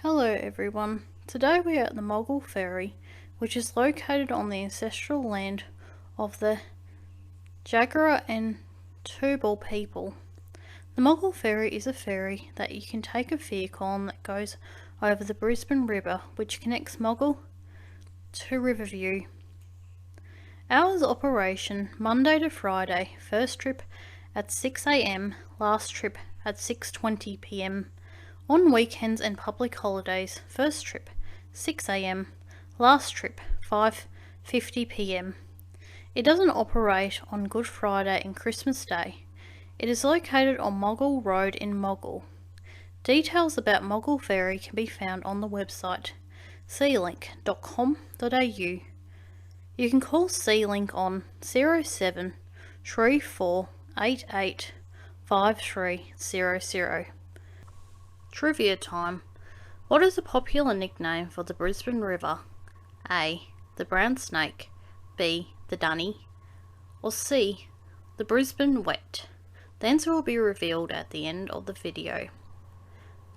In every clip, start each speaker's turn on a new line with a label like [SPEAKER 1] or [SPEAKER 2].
[SPEAKER 1] Hello everyone, today we are at the Moggill Ferry, which is located on the ancestral land of the Jagera and Turrbal people. The Moggill Ferry is a ferry that you can take a vehicle on that goes over the Brisbane River, which connects Moggill to Riverview. Hours of operation Monday to Friday, first trip at 6 am, last trip at 6:20 pm. On weekends and public holidays, first trip 6 am, last trip 5:50 pm. It doesn't operate on Good Friday and Christmas Day. It is located on Moggill Road in Moggill. Details about Moggill Ferry can be found on the website sealink.com.au. You can call Sealink on 07 34 88 5300. Trivia time. What is a popular nickname for the Brisbane River? A. The brown snake, B. the dunny, or C. the Brisbane wet? The answer will be revealed at the end of the video.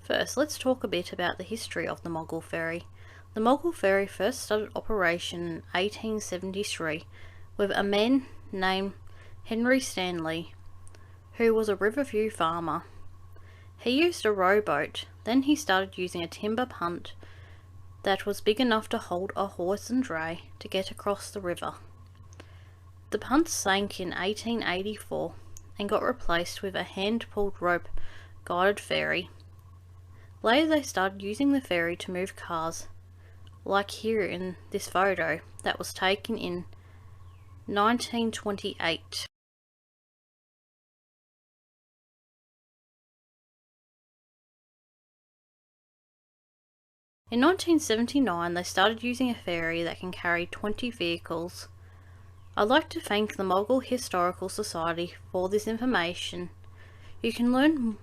[SPEAKER 1] First, let's talk a bit about the history of the Moggill Ferry. The Moggill Ferry first started operation in 1873 with a man named Henry Stanley, who was a Riverview farmer. He used a rowboat, then he started using a timber punt that was big enough to hold a horse and dray to get across the river. The punt sank in 1884 and got replaced with a hand-pulled rope-guided ferry. Later they started using the ferry to move cars, like here in this photo that was taken in 1928. In 1979 they started using a ferry that can carry 20 vehicles. I'd like to thank the Moggill Historical Society for this information. You can learn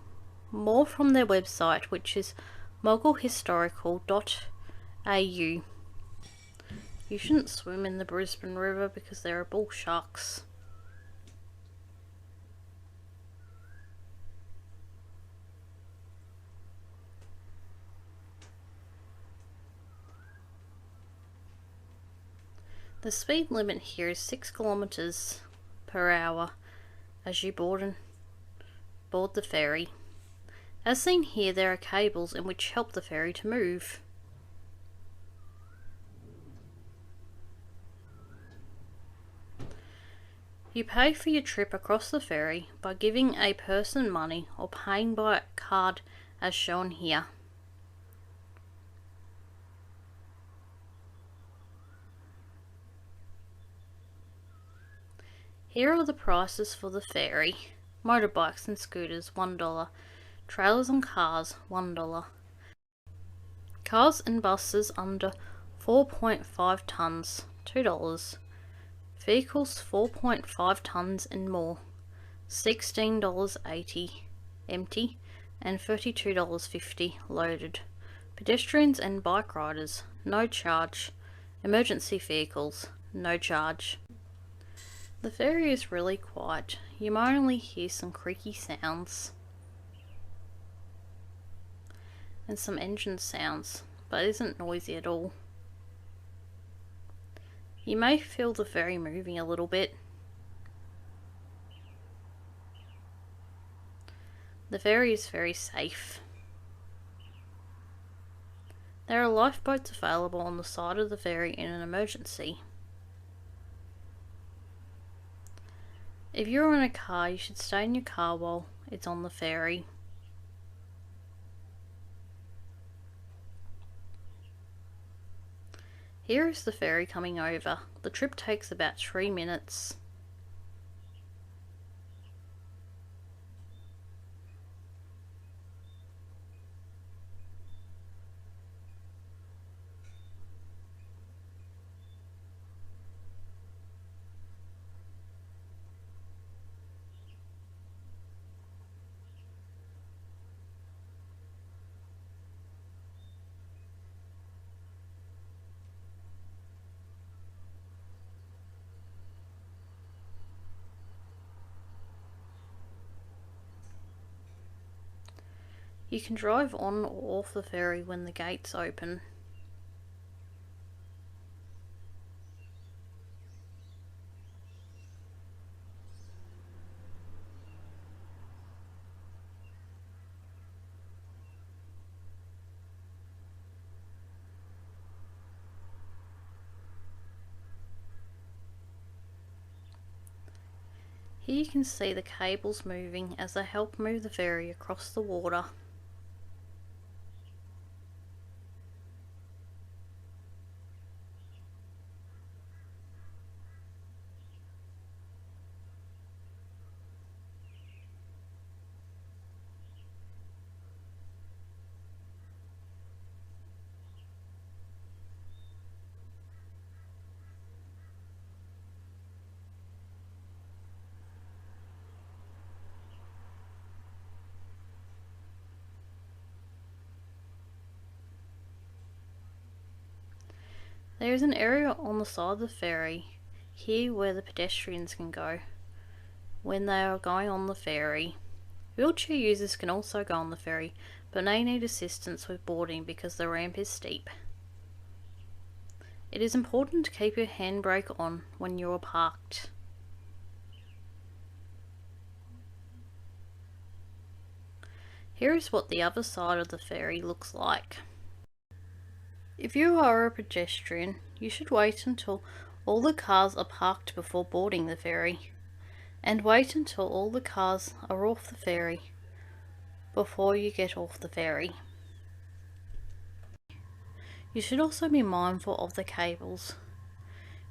[SPEAKER 1] more from their website, which is moggillhistorical.au. You shouldn't swim in the Brisbane River because there are bull sharks. The speed limit here is 6 kilometers per hour as you board the ferry. As seen here, there are cables in which help the ferry to move. You pay for your trip across the ferry by giving a person money or paying by card as shown here. Here are the prices for the ferry. Motorbikes and scooters $1, trailers and cars $1, cars and buses under 4.5 tonnes $2, vehicles 4.5 tonnes and more $16.80 empty and $32.50 loaded. Pedestrians and bike riders no charge. Emergency vehicles no charge. The ferry is really quiet. You might only hear some creaky sounds and some engine sounds, but it isn't noisy at all. You may feel the ferry moving a little bit. The ferry is very safe. There are lifeboats available on the side of the ferry in an emergency. If you're in a car, you should stay in your car while it's on the ferry. Here is the ferry coming over. The trip takes about 3 minutes. You can drive on or off the ferry when the gates open. Here you can see the cables moving as they help move the ferry across the water. There is an area on the side of the ferry here where the pedestrians can go when they are going on the ferry. Wheelchair users can also go on the ferry, but may need assistance with boarding because the ramp is steep. It is important to keep your handbrake on when you are parked. Here is what the other side of the ferry looks like. If you are a pedestrian, you should wait until all the cars are parked before boarding the ferry, and wait until all the cars are off the ferry before you get off the ferry. You should also be mindful of the cables.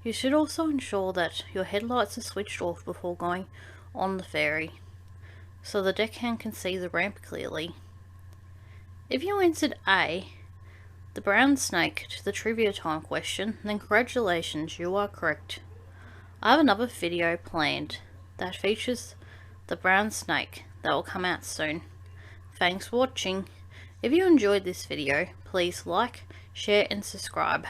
[SPEAKER 1] You should also ensure that your headlights are switched off before going on the ferry, so the deckhand can see the ramp clearly. If you answered A, the brown snake, to the trivia time question, then congratulations, you are correct. I have another video planned that features the brown snake that will come out soon. Thanks for watching. If you enjoyed this video, please like, share and subscribe.